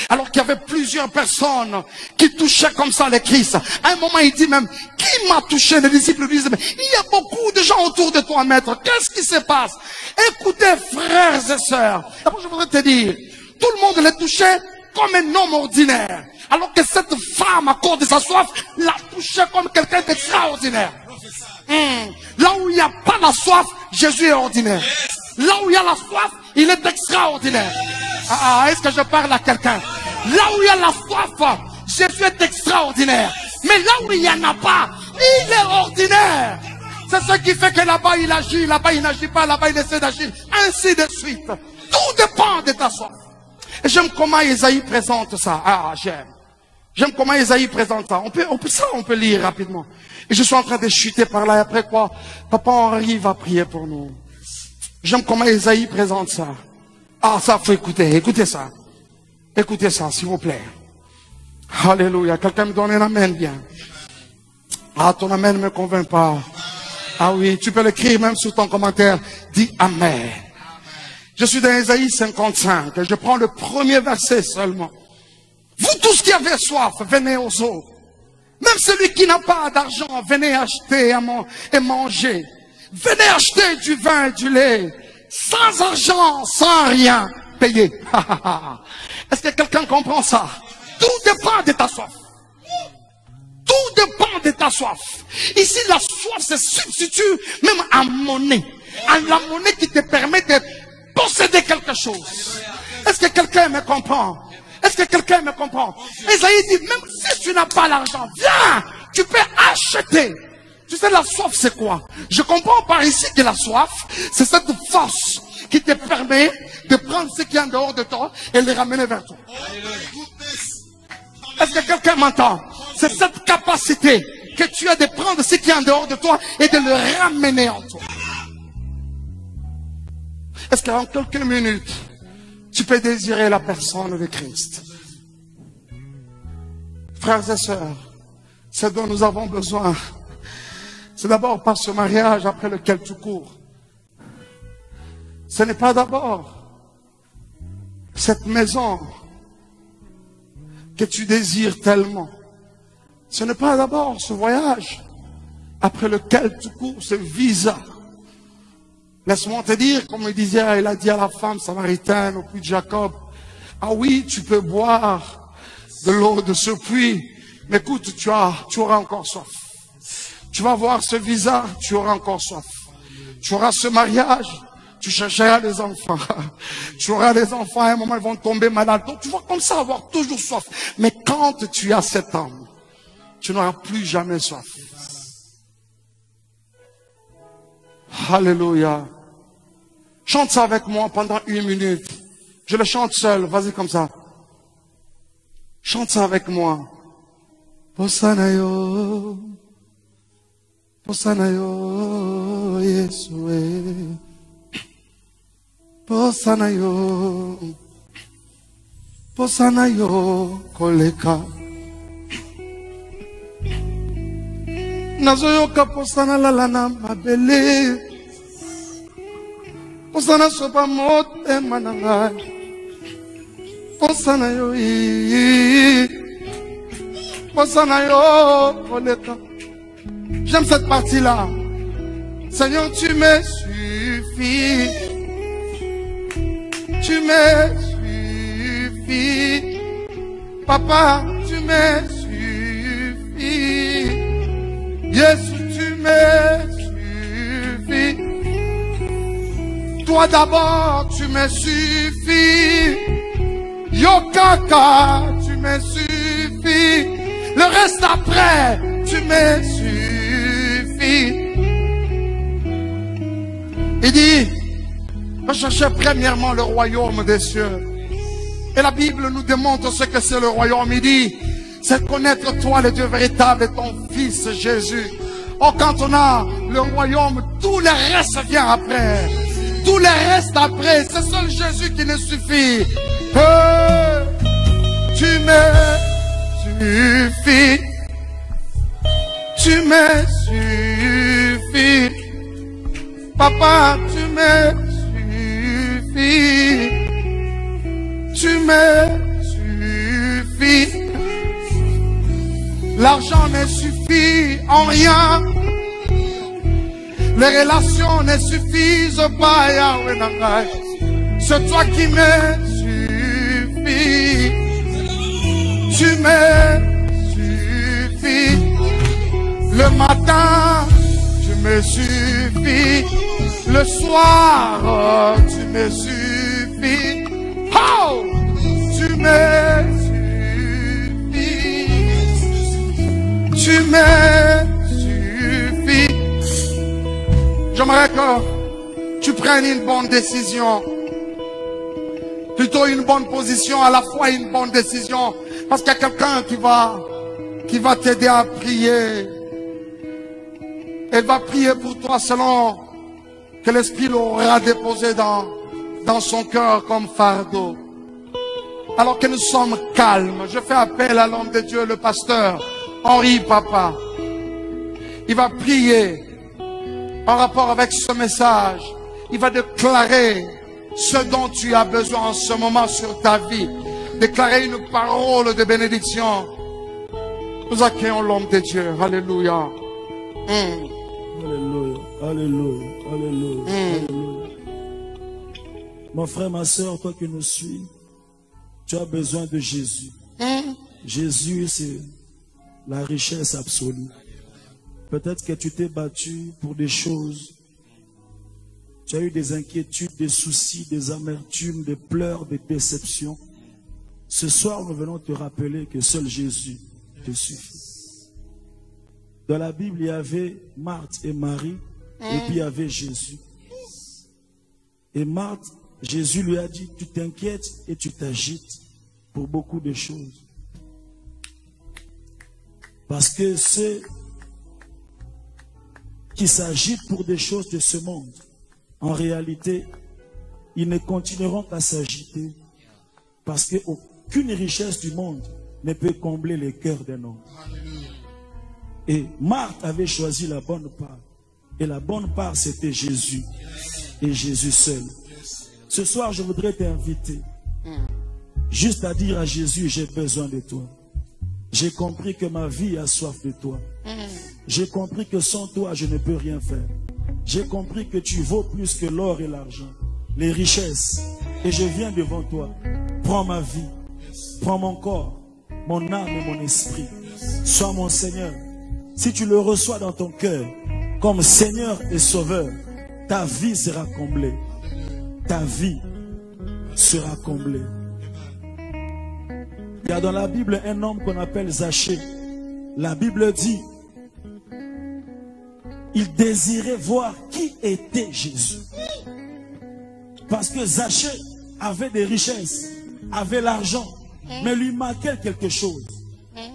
Alors qu'il y avait plusieurs personnes qui touchaient comme ça le Christ. À un moment, il dit même, qui m'a touché? Les disciples lui disent, mais il y a beaucoup de gens autour de toi, maître. Qu'est-ce qui se passe? Écoutez, frères et sœurs. D'abord, je voudrais te dire, tout le monde les touchait comme un homme ordinaire. Alors que cette femme, à cause de sa soif, l'a touché comme quelqu'un d'extraordinaire. Là où il n'y a pas la soif, Jésus est ordinaire. Là où il y a la soif, il est extraordinaire. Est-ce que je parle à quelqu'un? Là où il y a la soif, Jésus est extraordinaire. Mais là où il n'y en a pas, il est ordinaire. C'est ce qui fait que là-bas il agit, là-bas il n'agit pas, là-bas il essaie d'agir. Ainsi de suite. Tout dépend de ta soif. Et j'aime comment Isaïe présente ça. J'aime. J'aime comment Isaïe présente ça. On peut lire rapidement. Et je suis en train de chuter par là. Et après quoi, Papa Henri va prier pour nous. J'aime comment Isaïe présente ça. Ça faut écouter. Écoutez ça. Écoutez ça, s'il vous plaît. Alléluia. Quelqu'un me donne un amen bien. Ton amen ne me convainc pas. Oui, tu peux l'écrire même sur ton commentaire. Dis amen. Je suis dans Isaïe 55. Et je prends le premier verset seulement. Vous tous qui avez soif, venez aux eaux. Même celui qui n'a pas d'argent, venez acheter et manger. Venez acheter du vin et du lait. Sans argent, sans rien payer. Est-ce que quelqu'un comprend ça? Tout dépend de ta soif. Tout dépend de ta soif. Ici, la soif se substitue même à monnaie. À la monnaie qui te permet de posséder quelque chose. Est-ce que quelqu'un me comprend? Est-ce que quelqu'un me comprend? Isaïe dit, même si tu n'as pas l'argent, viens, tu peux acheter. Tu sais, la soif, c'est quoi? Je comprends par ici que la soif, c'est cette force qui te permet de prendre ce qui est en dehors de toi et le ramener vers toi. Est-ce que quelqu'un m'entend? C'est cette capacité que tu as de prendre ce qui est en dehors de toi et de le ramener en toi. Est-ce qu'en quelques minutes, tu peux désirer la personne de Christ? Frères et sœurs, ce dont nous avons besoin, c'est d'abord par ce mariage après lequel tu cours. Ce n'est pas d'abord cette maison que tu désires tellement. Ce n'est pas d'abord ce voyage après lequel tu cours, ce visa. Laisse-moi te dire, comme il a dit à la femme samaritaine au puits de Jacob, oui, tu peux boire de l'eau de ce puits, mais écoute, tu auras encore soif. Tu vas voir ce visa, tu auras encore soif. Tu auras ce mariage, tu chercheras les enfants. Tu auras les enfants, à un moment ils vont tomber malades. Donc tu vas comme ça avoir toujours soif. Mais quand tu as cet homme, tu n'auras plus jamais soif. Alléluia. Chante ça avec moi pendant 1 minute. Je le chante seul, vas-y comme ça. Chante ça avec moi. Posanayo. Posanayo, Yesue. Posanayo. Posanayo, koleka. Nazoyoka posana lalana mabele. Posana sopa mote manangai. Posanayo, Posanayo, koleka. J'aime cette partie-là. Seigneur, tu me suffis. Tu me suffis. Papa, tu me suffis. Jésus, tu me suffis. Toi d'abord, tu me suffis. Yokaka, tu me suffis. Le reste après, tu me suffis. Il dit, recherchez premièrement le royaume des cieux. Et la Bible nous démontre ce que c'est le royaume. Il dit, c'est connaître toi le Dieu véritable et ton Fils Jésus. Oh, quand on a le royaume, tout le reste vient après. Tout le reste après, c'est seul Jésus qui nous suffit. Tu me suffis. Tu me suffis. Papa, tu me suffis. Tu me suffis. L'argent ne suffit en rien. Les relations ne suffisent pas, Yahweh Nangai. C'est toi qui me suffis. Tu me suffis. Le matin, tu me suffis. Le soir, tu me suffis. Oh! Tu me suffis. Tu me suffis. J'aimerais que tu prennes une bonne décision. Plutôt une bonne position, à la fois une bonne décision. Parce qu'il y a quelqu'un qui va t'aider à prier. Elle va prier pour toi selon que l'Esprit l'aura déposé dans son cœur comme fardeau. Alors que nous sommes calmes, je fais appel à l'homme de Dieu, le pasteur Henri Papa. Il va prier en rapport avec ce message. Il va déclarer ce dont tu as besoin en ce moment sur ta vie. Déclarer une parole de bénédiction. Nous accueillons l'homme de Dieu. Alléluia. Alléluia. Alléluia. Alléluia. Alléluia. Mon frère, ma soeur, toi qui nous suis, tu as besoin de Jésus. Jésus, c'est la richesse absolue. Peut-être que tu t'es battu pour des choses. Tu as eu des inquiétudes, des soucis, des amertumes, des pleurs, des déceptions. Ce soir, nous venons te rappeler que seul Jésus te suffit. Dans la Bible, il y avait Marthe et Marie, et puis il y avait Jésus. Et Marthe, Jésus lui a dit, tu t'inquiètes et tu t'agites pour beaucoup de choses. Parce que ceux qui s'agitent pour des choses de ce monde, en réalité, ils ne continueront qu'à s'agiter. Parce qu'aucune richesse du monde ne peut combler les cœurs d'un homme. Et Marthe avait choisi la bonne part. Et la bonne part, c'était Jésus. Et Jésus seul. Ce soir, je voudrais t'inviter juste à dire à Jésus, j'ai besoin de toi. J'ai compris que ma vie a soif de toi. J'ai compris que sans toi, je ne peux rien faire. J'ai compris que tu vaux plus que l'or et l'argent, les richesses. Et je viens devant toi. Prends ma vie, prends mon corps, mon âme et mon esprit. Sois mon Seigneur. Si tu le reçois dans ton cœur comme Seigneur et Sauveur, ta vie sera comblée. Ta vie sera comblée. Il y a dans la Bible un homme qu'on appelle Zachée. La Bible dit, il désirait voir qui était Jésus. Parce que Zachée avait des richesses, avait l'argent, mais lui manquait quelque chose.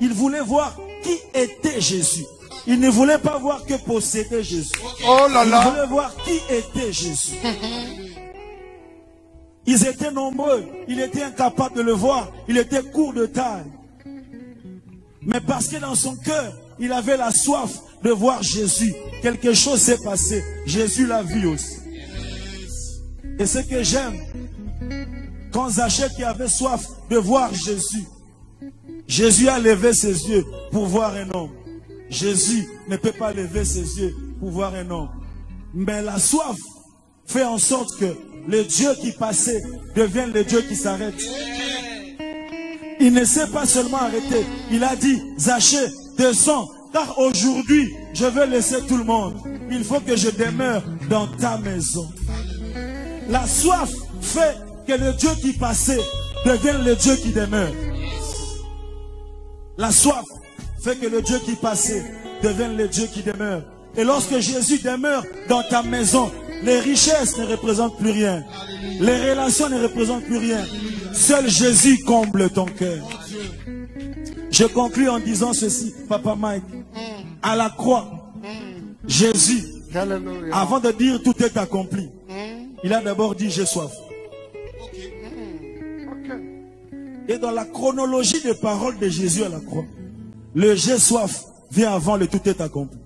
Il voulait voir qui était Jésus. Il ne voulait pas voir que possédait Jésus. Oh là là. Il voulait voir qui était Jésus. Ils étaient nombreux. Il était incapable de le voir. Il était court de taille. Mais parce que dans son cœur, il avait la soif de voir Jésus. Quelque chose s'est passé. Jésus l'a vu aussi. Et ce que j'aime, quand Zachée qui avait soif de voir Jésus, Jésus a levé ses yeux pour voir un homme. Jésus ne peut pas lever ses yeux pour voir un homme. Mais la soif fait en sorte que le Dieu qui passait devienne le Dieu qui s'arrête. Il ne s'est pas seulement arrêté. Il a dit, Zachée, descends, car aujourd'hui, je veux laisser tout le monde. Il faut que je demeure dans ta maison. La soif fait que le Dieu qui passait devienne le Dieu qui demeure. La soif fait que le Dieu qui passait devienne le Dieu qui demeure. Et lorsque Jésus demeure dans ta maison, les richesses ne représentent plus rien. Les relations ne représentent plus rien. Seul Jésus comble ton cœur. Je conclus en disant ceci, Papa Mike. À la croix, Jésus, avant de dire tout est accompli, il a d'abord dit j'ai soif. Et dans la chronologie des paroles de Jésus à la croix, le j'ai soif vient avant le tout est accompli.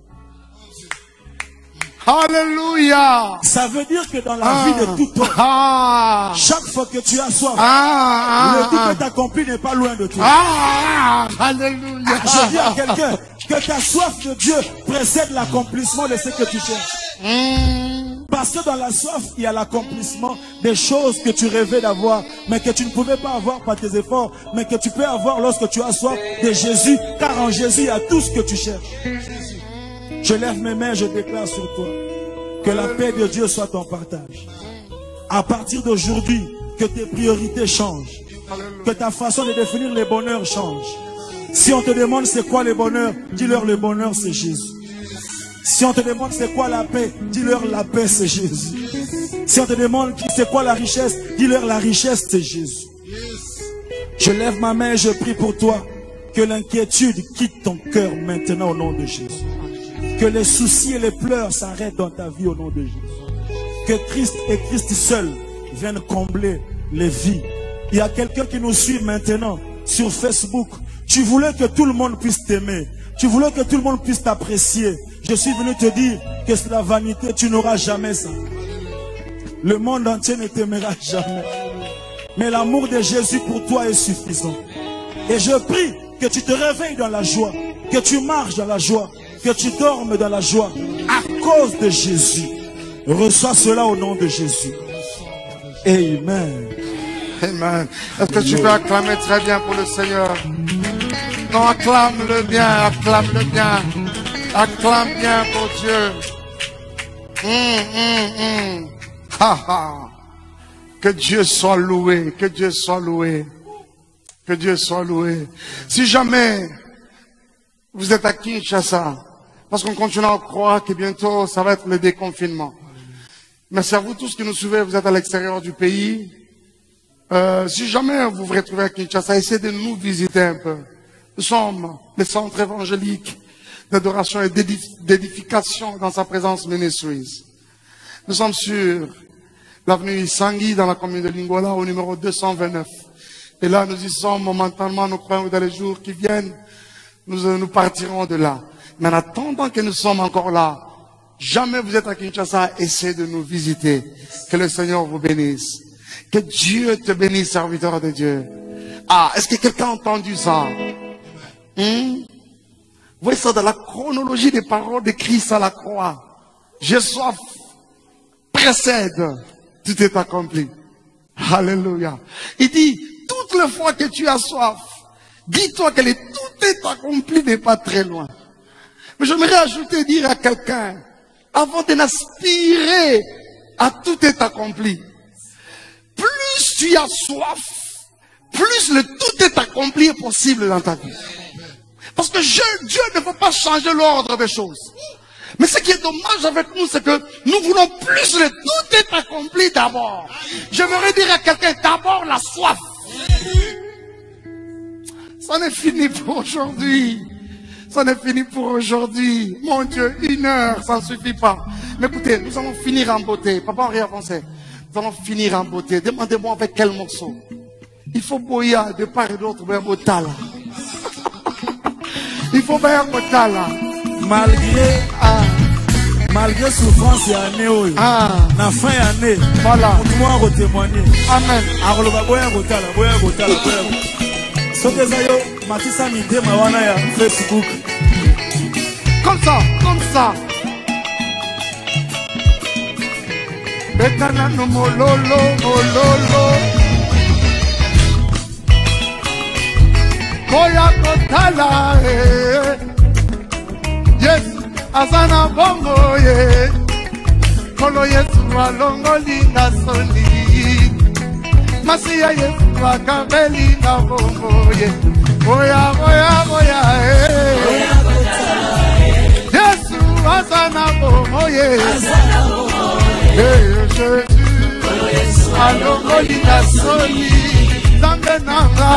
Alléluia. Ça veut dire que dans la vie de tout homme, chaque fois que tu as soif, le tout est accompli n'est pas loin de toi. Alléluia. Je dis à quelqu'un que ta soif de Dieu précède l'accomplissement de ce que tu cherches. Parce que dans la soif, il y a l'accomplissement des choses que tu rêvais d'avoir, mais que tu ne pouvais pas avoir par tes efforts, mais que tu peux avoir lorsque tu as soif de Jésus, car en Jésus, il y a tout ce que tu cherches. Je lève mes mains, je déclare sur toi que la paix de Dieu soit ton partage. À partir d'aujourd'hui, que tes priorités changent, que ta façon de définir le bonheur change. Si on te demande c'est quoi le bonheur, dis-leur le bonheur c'est Jésus. Si on te demande c'est quoi la paix, dis-leur la paix c'est Jésus. Si on te demande c'est quoi la richesse, dis-leur la richesse c'est Jésus. Je lève ma main et je prie pour toi que l'inquiétude quitte ton cœur maintenant au nom de Jésus. Que les soucis et les pleurs s'arrêtent dans ta vie au nom de Jésus. Que Christ et Christ seul viennent combler les vies. Il y a quelqu'un qui nous suit maintenant sur Facebook. Tu voulais que tout le monde puisse t'aimer. Tu voulais que tout le monde puisse t'apprécier. Je suis venu te dire que c'est la vanité. Tu n'auras jamais ça. Le monde entier ne t'aimera jamais. Mais l'amour de Jésus pour toi est suffisant. Et je prie que tu te réveilles dans la joie. Que tu marches dans la joie. Que tu dormes dans la joie à cause de Jésus. Reçois cela au nom de Jésus. Amen. Amen. Est-ce que tu peux acclamer très bien pour le Seigneur? Non, acclame-le bien, acclame-le bien. Acclame bien pour Dieu. Que Dieu soit loué, que Dieu soit loué. Que Dieu soit loué. Si jamais vous êtes à Kinshasa, parce qu'on continue à croire que bientôt ça va être le déconfinement. Merci à vous tous qui nous suivez, vous êtes à l'extérieur du pays. Si jamais vous vous retrouvez à Kinshasa, essayez de nous visiter un peu. Nous sommes le centre évangélique d'adoration et d'édification dans sa présence Ministries. Nous sommes sur l'avenue Isangui dans la commune de Lingola au numéro 229. Et là, nous y sommes momentanément, nous croyons que dans les jours qui viennent, nous partirons de là. Mais en attendant que nous sommes encore là, jamais vous êtes à Kinshasa, essayez de nous visiter. Que le Seigneur vous bénisse. Que Dieu te bénisse, serviteur de Dieu. Ah, est-ce que quelqu'un a entendu ça? Vous voyez ça dans la chronologie des paroles de Christ à la croix. J'ai soif, précède, tout est accompli. Alléluia. Il dit, toutes les fois que tu as soif, dis-toi que tout est accompli n'est pas très loin. Mais j'aimerais ajouter, dire à quelqu'un, avant de n'aspirer à tout est accompli, plus tu as soif, plus le tout est accompli est possible dans ta vie. Parce que Dieu ne veut pas changer l'ordre des choses. Mais ce qui est dommage avec nous, c'est que nous voulons plus le tout est accompli d'abord. J'aimerais dire à quelqu'un, d'abord la soif. Ça n'est fini pour aujourd'hui. Ça n'est fini pour aujourd'hui. Mon Dieu, 1 heure, ça ne suffit pas. Mais écoutez, nous allons finir en beauté. Papa Henri avancé. Nous allons finir en beauté. Demandez-moi avec quel morceau. Il faut boya de part et d'autre, boya botala. Il faut boya botala. Malgré souffrance, il y a année. La fin est année. Voilà. On doit témoigner. Amen. Boya botala, boya botala, boya botala. Sokezayo, Matissa Mide Mawana ya Facebook. Comme ça, comme ça. Betana no mololo, mololo. Boya kotala, yes, azana bongo, ye. Kolo yesu alongo linda soli. Masiya yesu akabeli na bongo, ye. Boya, boya, boya, Boya kotala, yesu azana bongo, ye. azana bongo, Jésus, alongo linda soli. Zambe nanga,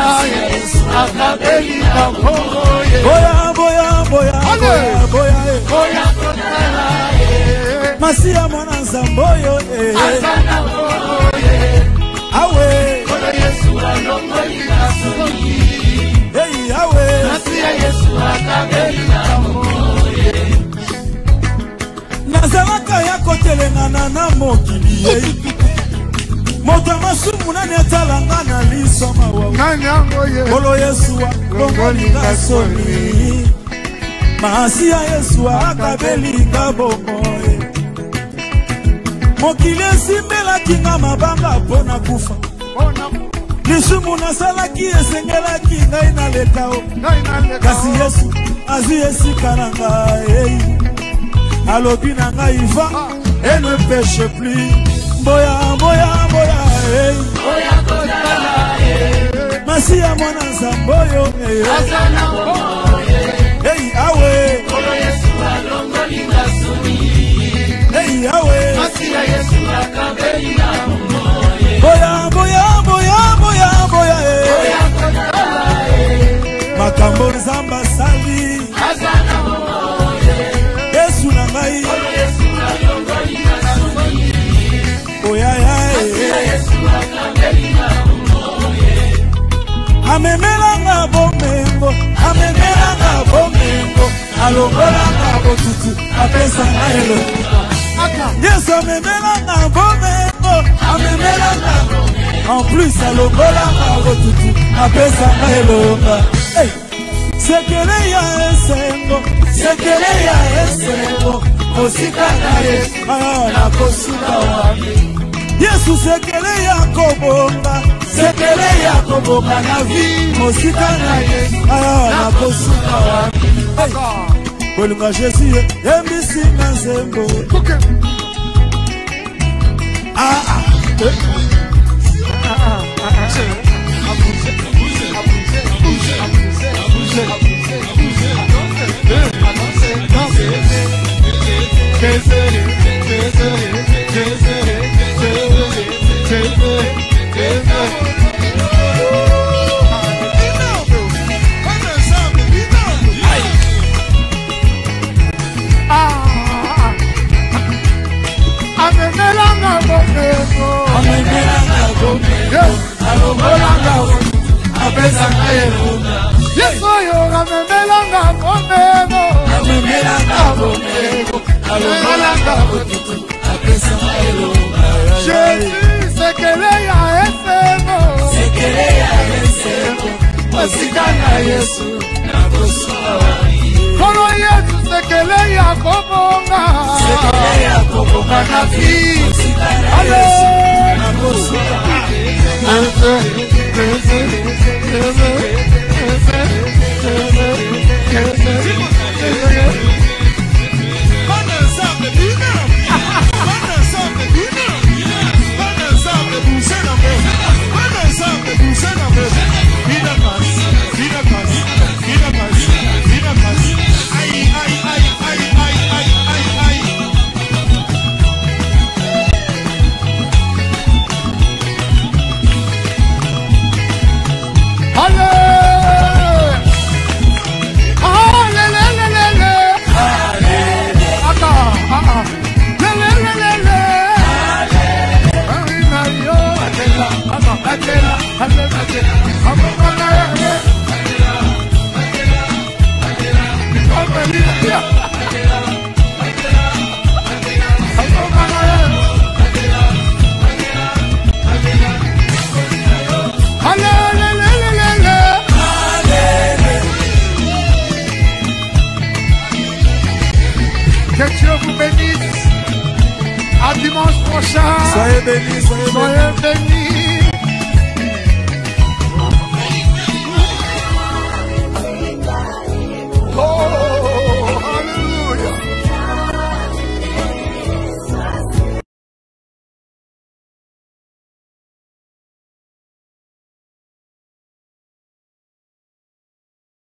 akabeli na bongo, ye. Boya, boya, boya, boya, boya, Boya kotala, ye. Masiya mwana nzamboyo, Azana bongo, ye. awe, Kolo yesu alongo linda soli. hey, awe, Masiya yesu akabeli na bongo, ye. nazalaka ya kotelengana na mokili ye moto masumu nani atalanga na liso mawa kolo Yesu longolinga soni maasi ya Yesu akabelinga bomoye mokili esimbelaki nga mabanga mpona kufa lisumu nasalaki esengelaki ngai na letao kasi Yesu azwi esika na ngai alobi na ngai va et ne pêche plus boya boya boya boya kotala masi ya mwana nzamboyo azana bomoye awe kolo Yesu alongolinga soni awe masi ya Yesu akabelinga bomoye boya boya boya boya boya boya kotala makambo nzamba sali azana bomoye Yesu na ngai kolo Yesu alongolinga soni oya ya Yesu akabelinga bomoye amemelanga bomengo alongolanga botutu apesa ngaelo Yesu amemelanga bomengo en plus alongolanga botutu apesa ngaelo sekele ya esengo kosika na Yesu na kosuka wapi Yesu sekele ya kobonga na vi kosika na Yesu na kosuka wapi Bolinga Jésus yembisi na nzembo Jésus, sekele ya esengo kosika na Yesu na kosuka kolo Yesu sekele ya kobonga na vi kosika na Yesu na kosuka Que Dieu vous bénisse. À dimanche prochain. Soyez bénis, soyez bénis.